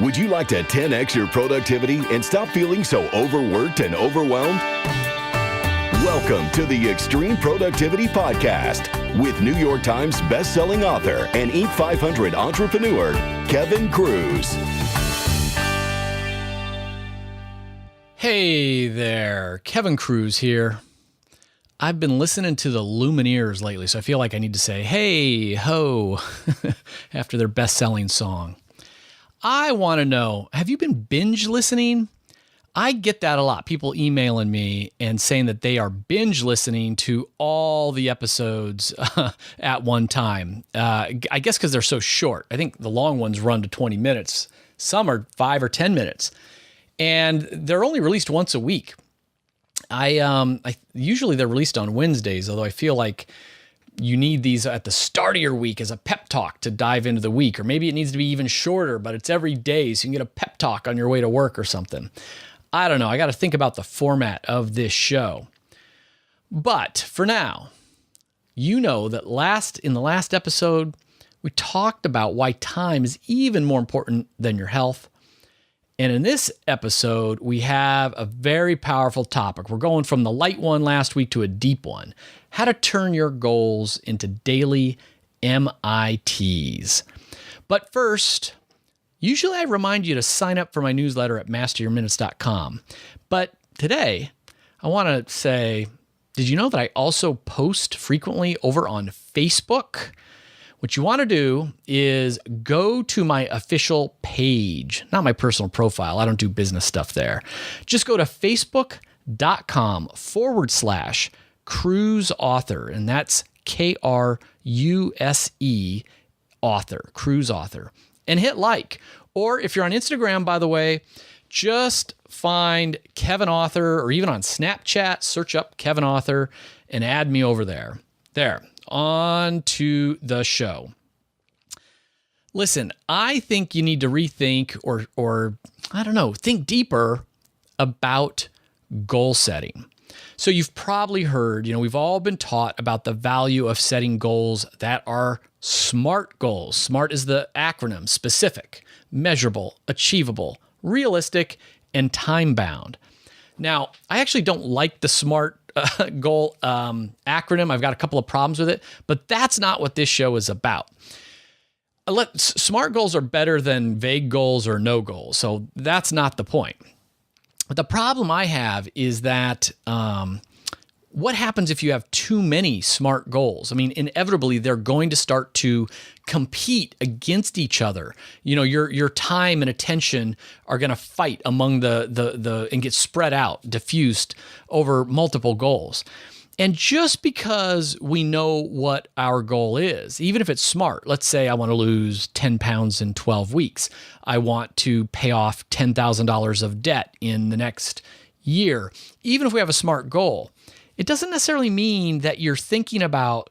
Would you like to 10x your productivity and stop feeling so overworked and overwhelmed? Welcome to the Extreme Productivity Podcast with New York Times bestselling author and Inc. 500 entrepreneur, Kevin Kruse. Hey there, Kevin Kruse here. I've been listening to the Lumineers lately, so I feel like I need to say, hey, ho, after their best-selling song. I want to know, have you been binge listening? I get that a lot. People emailing me and saying that they are binge listening to all the episodes at one time. I guess because they're so short. I think the long ones run to 20 minutes. Some are 5 or 10 minutes. And they're only released once a week. I usually they're released on Wednesdays, although I feel like you need these at the start of your week as a pep talk to dive into the week, or maybe it needs to be even shorter, but it's every day so you can get a pep talk on your way to work or something. I don't know. I got to think about the format of this show. But for now, you know that in the last episode, we talked about why time is even more important than your health. And in this episode, we have a very powerful topic. We're going from the light one last week to a deep one. How to turn your goals into daily M.I.Ts. But first, usually I remind you to sign up for my newsletter at masteryourminutes.com. But today, I want to say, did you know that I also post frequently over on Facebook? What you want to do is go to my official page, not my personal profile. I don't do business stuff there. Just go to facebook.com/Kruse author, and that's Kruse author, Kruse author, and hit like. Or if you're on Instagram, by the way, just find Kevin Author, or even on Snapchat, search up Kevin Author and add me over there. There. On to the show. Listen, I think you need to rethink or I don't know, think deeper about goal setting. So you've probably heard, we've all been taught about the value of setting goals that are SMART goals. SMART is the acronym: specific, measurable, achievable, realistic, and time-bound. Now, I actually don't like the SMART goal acronym. I've got a couple of problems with it, but that's not what this show is about. SMART goals are better than vague goals or no goals, so that's not the point. But the problem I have is that what happens if you have too many SMART goals? I mean, inevitably, they're going to start to compete against each other. Your time and attention are going to fight among the and get spread out, diffused over multiple goals. And just because we know what our goal is, even if it's SMART, let's say I want to lose 10 pounds in 12 weeks. I want to pay off $10,000 of debt in the next year. Even if we have a SMART goal, it doesn't necessarily mean that you're thinking about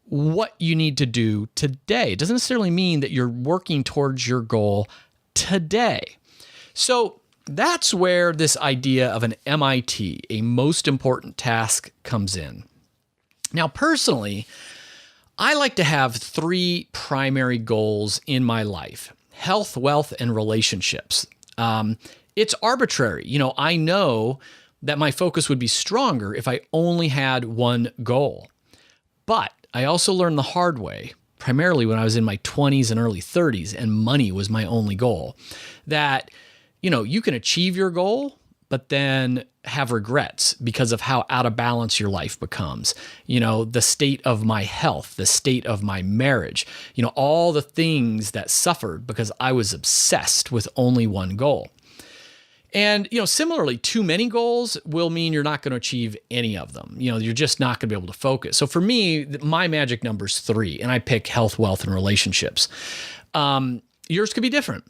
what you need to do today. It doesn't necessarily mean that you're working towards your goal today. So that's where this idea of an M.I.T, a most important task, comes in. Now, personally, I like to have 3 primary goals in my life: health, wealth, and relationships. It's arbitrary. I know that my focus would be stronger if I only had one goal. But I also learned the hard way, primarily when I was in my 20s and early 30s, and money was my only goal, that, you can achieve your goal, but then have regrets because of how out of balance your life becomes. The state of my health, the state of my marriage, all the things that suffered because I was obsessed with only one goal. And, similarly, too many goals will mean you're not going to achieve any of them. You're just not going to be able to focus. So for me, my magic number is 3, and I pick health, wealth, and relationships. Yours could be different.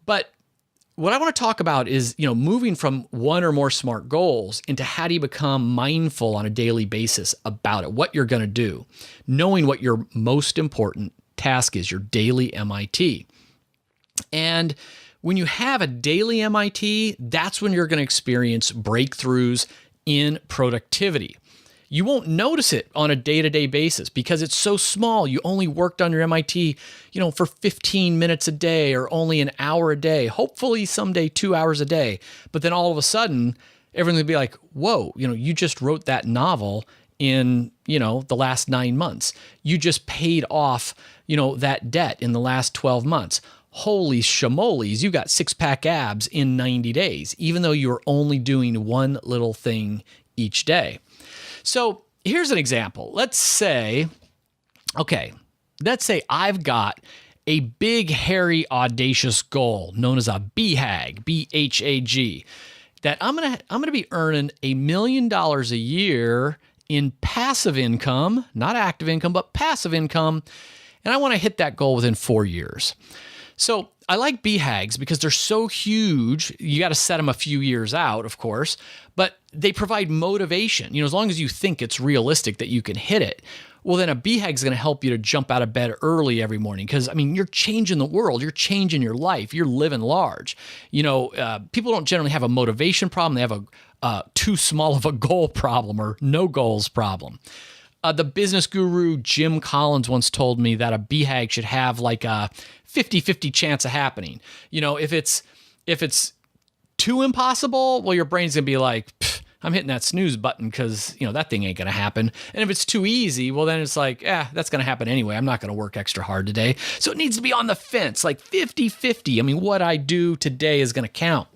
But what I want to talk about is, moving from one or more SMART goals into how do you become mindful on a daily basis about it, what you're going to do, knowing what your most important task is, your daily M.I.T. And when you have a daily M.I.T, that's when you're going to experience breakthroughs in productivity. You won't notice it on a day-to-day basis because it's so small. You only worked on your MIT, for 15 minutes a day or only an hour a day, hopefully someday 2 hours a day. But then all of a sudden, everyone will be like, whoa, you just wrote that novel in, the last 9 months. You just paid off, that debt in the last 12 months. Holy shamoles, you got 6-pack abs in 90 days, even though you were only doing one little thing each day. So here's an example. Let's say I've got a big, hairy, audacious goal known as a BHAG, B-H-A-G, that I'm gonna be earning $1 million a year in passive income, not active income, but passive income, and I want to hit that goal within 4 years. So I like BHAGs because they're so huge. You got to set them a few years out, of course, but they provide motivation. As long as you think it's realistic that you can hit it, well, then a BHAG is going to help you to jump out of bed early every morning because, you're changing the world. You're changing your life. You're living large. People don't generally have a motivation problem. They have a too small of a goal problem or no goals problem. The business guru Jim Collins once told me that a BHAG should have like a 50-50 chance of happening. If it's too impossible, well, your brain's going to be like, I'm hitting that snooze button because, that thing ain't going to happen. And if it's too easy, well, then it's like, that's going to happen anyway. I'm not going to work extra hard today. So it needs to be on the fence, like 50-50. What I do today is going to count.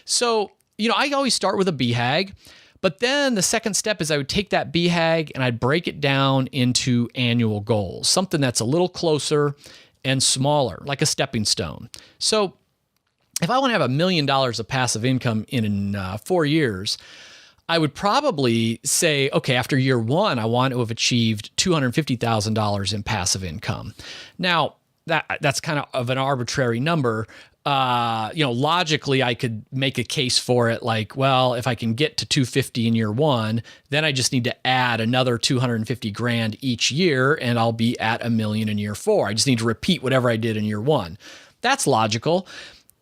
So, I always start with a BHAG. But then the second step is I would take that BHAG and I'd break it down into annual goals, something that's a little closer and smaller, like a stepping stone. So if I want to have $1 million of passive income in 4 years, I would probably say, okay, after year 1, I want to have achieved $250,000 in passive income. Now, that's kind of an arbitrary number. Logically, I could make a case for it like, well, if I can get to 250 in year 1, then I just need to add another 250 grand each year and I'll be at $1 million in year 4. I just need to repeat whatever I did in year 1. That's logical.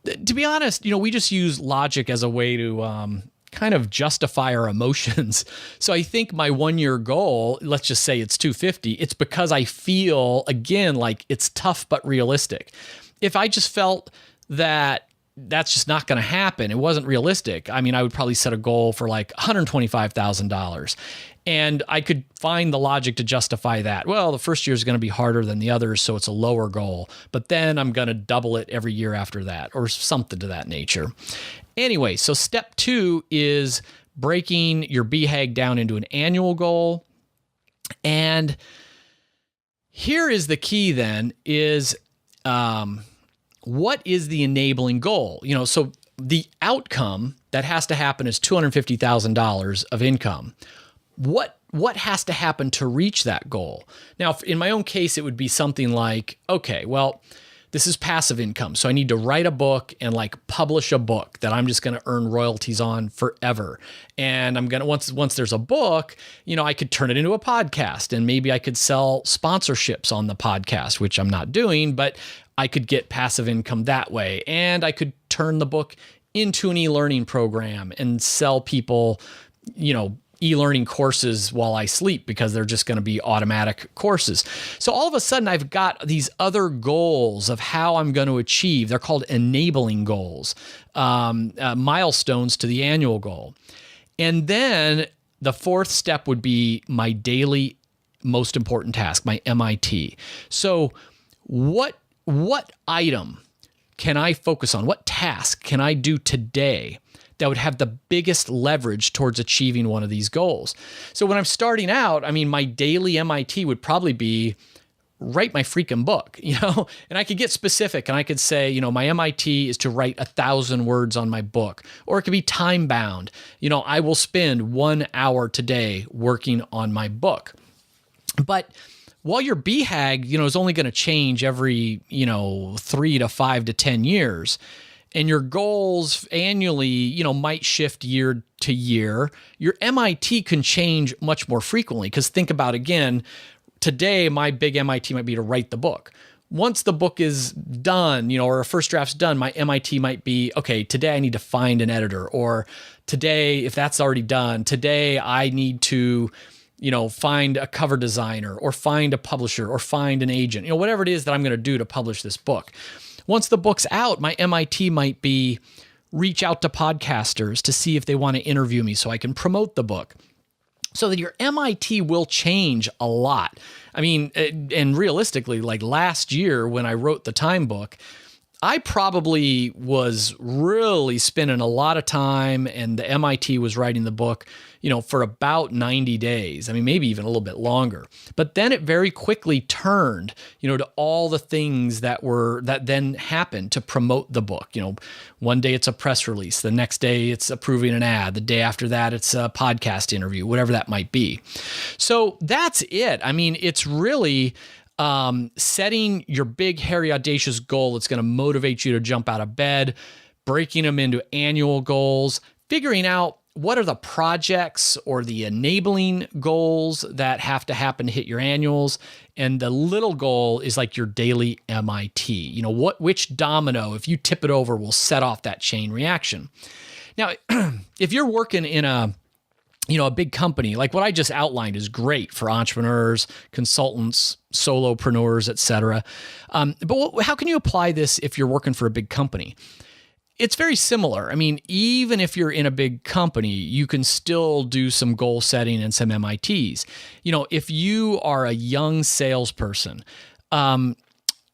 To be honest, we just use logic as a way to kind of justify our emotions. So I think my 1 year goal, let's just say it's 250, it's because I feel, again, like it's tough but realistic. If I just felt that that's just not going to happen, it wasn't realistic, I would probably set a goal for like $125,000. And I could find the logic to justify that. Well, the first year is going to be harder than the others, so it's a lower goal. But then I'm going to double it every year after that, or something to that nature. Anyway, so step 2 is breaking your BHAG down into an annual goal. And here is the key then is what is the enabling goal? So the outcome that has to happen is $250,000 of income. What has to happen to reach that goal? Now, in my own case, it would be something like, okay, well, this is passive income. So I need to write a book and like publish a book that I'm just going to earn royalties on forever. And I'm going to, once there's a book, I could turn it into a podcast and maybe I could sell sponsorships on the podcast, which I'm not doing, but I could get passive income that way. And I could turn the book into an e-learning program and sell people, e-learning courses while I sleep because they're just going to be automatic courses. So all of a sudden I've got these other goals of how I'm going to achieve. They're called enabling goals, milestones to the annual goal. And then the fourth step would be my daily most important task, my M.I.T. So what item can I focus on? What task can I do today that would have the biggest leverage towards achieving one of these goals? So when I'm starting out, my daily M.I.T. would probably be write my freaking book, and I could get specific and I could say, my M.I.T. is to write 1,000 words on my book, or it could be time bound. I will spend 1 hour today working on my book. But while your BHAG, is only going to change every, 3 to 5 to 10 years, and your goals annually, might shift year to year, your M.I.T. can change much more frequently. Because think about, again, today, my big M.I.T. might be to write the book. Once the book is done, or a first draft's done, my M.I.T. might be, okay, today I need to find an editor. Or today, if that's already done, today I need to find a cover designer or find a publisher or find an agent, whatever it is that I'm going to do to publish this book. Once the book's out, my MIT might be reach out to podcasters to see if they want to interview me so I can promote the book. So that your MIT will change a lot. I mean, and realistically, like last year when I wrote the time book, I probably was really spending a lot of time, and the MIT was writing the book, for about 90 days. I mean, maybe even a little bit longer. But then it very quickly turned, to all the things that then happened to promote the book. One day it's a press release. The next day it's approving an ad. The day after that, it's a podcast interview, whatever that might be. So that's it. I mean, it's really setting your big, hairy, audacious goal that's going to motivate you to jump out of bed, breaking them into annual goals, figuring out what are the projects or the enabling goals that have to happen to hit your annuals. And the little goal is like your daily MIT. Which domino, if you tip it over, will set off that chain reaction. Now, if you're working in a big company, like what I just outlined is great for entrepreneurs, consultants, solopreneurs, et cetera. But how can you apply this if you're working for a big company? It's very similar. I mean, even if you're in a big company, you can still do some goal setting and some MITs. If you are a young salesperson,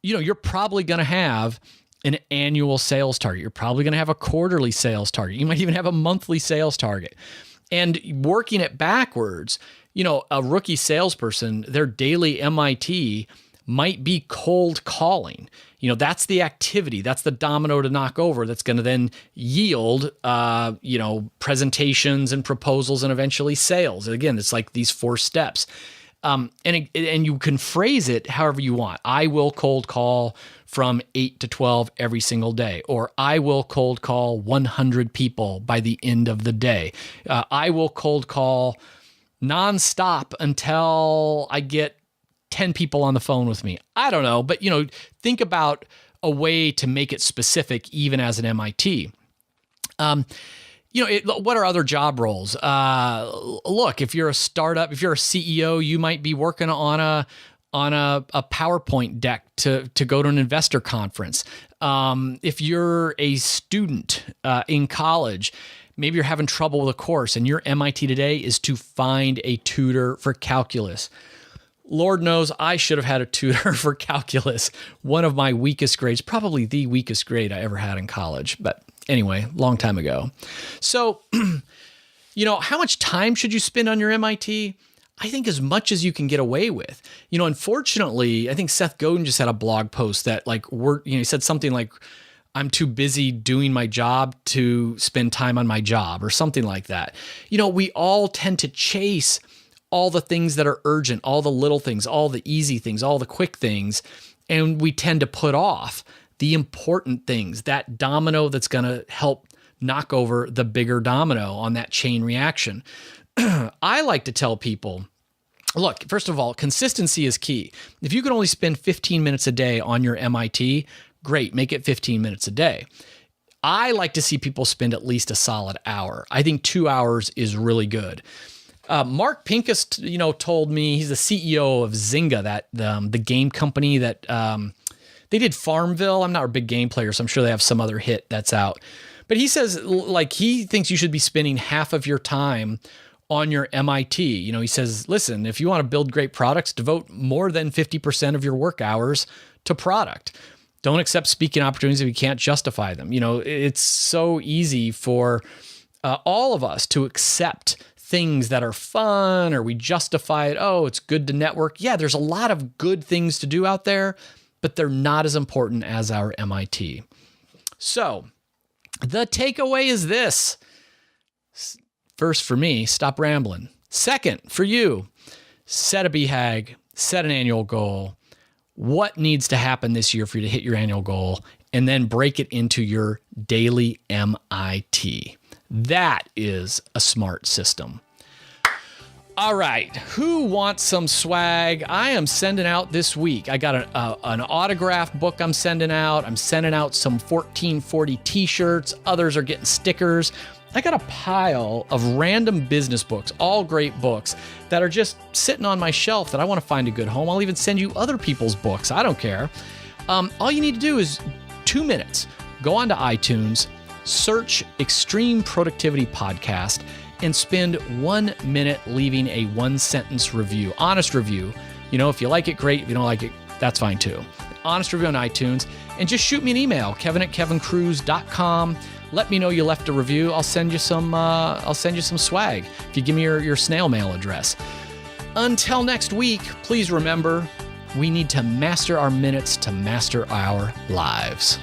you're probably going to have an annual sales target. You're probably going to have a quarterly sales target. You might even have a monthly sales target. And working it backwards, a rookie salesperson, their daily MIT might be cold calling. That's the activity. That's the domino to knock over that's going to then yield, presentations and proposals and eventually sales. Again, it's like these 4 steps. And you can phrase it however you want. I will cold call from 8 to 12 every single day, or I will cold call 100 people by the end of the day. I will cold call nonstop until I get 10 people on the phone with me. I don't know, but think about a way to make it specific even as an MIT. What are other job roles? Look, if you're a startup, if you're a CEO, you might be working on a PowerPoint deck to go to an investor conference. If you're a student in college, maybe you're having trouble with a course and your MIT today is to find a tutor for calculus. Lord knows I should have had a tutor for calculus. One of my weakest grades, probably the weakest grade I ever had in college. But anyway, long time ago. So, how much time should you spend on your MIT? I think as much as you can get away with. Unfortunately, I think Seth Godin just had a blog post that he said something like, I'm too busy doing my job to spend time on my job or something like that. We all tend to chase all the things that are urgent, all the little things, all the easy things, all the quick things, and we tend to put off the important things, that domino that's going to help knock over the bigger domino on that chain reaction. I like to tell people, look, first of all, consistency is key. If you can only spend 15 minutes a day on your MIT, great, make it 15 minutes a day. I like to see people spend at least a solid hour. I think 2 hours is really good. Mark Pincus, told me, he's the CEO of Zynga, that the game company that they did Farmville. I'm not a big game player, so I'm sure they have some other hit that's out. But he says, he thinks you should be spending half of your time on your MIT. He says, listen, if you want to build great products, devote more than 50% of your work hours to product. Don't accept speaking opportunities if you can't justify them. It's so easy for all of us to accept things that are fun, or we justify it. Oh, it's good to network. Yeah, there's a lot of good things to do out there, but they're not as important as our MIT. So the takeaway is this. First, for me, stop rambling. Second, for you, set a BHAG, set an annual goal. What needs to happen this year for you to hit your annual goal? And then break it into your daily MIT. That is a smart system. All right, who wants some swag? I am sending out this week. I got an autographed book I'm sending out. I'm sending out some 1440 t-shirts. Others are getting stickers. I got a pile of random business books, all great books that are just sitting on my shelf that I want to find a good home. I'll even send you other people's books. I don't care. All you need to do is 2 minutes. Go onto iTunes, search Extreme Productivity Podcast, and spend 1 minute leaving a 1-sentence review, honest review. You know, if you like it, great. If you don't like it, that's fine too. Honest review on iTunes, and just shoot me an email, kevin@kevinkruse.com. Let me know you left a review. I'll send you some swag if you give me your snail mail address. Until next week, please remember, we need to master our minutes to master our lives.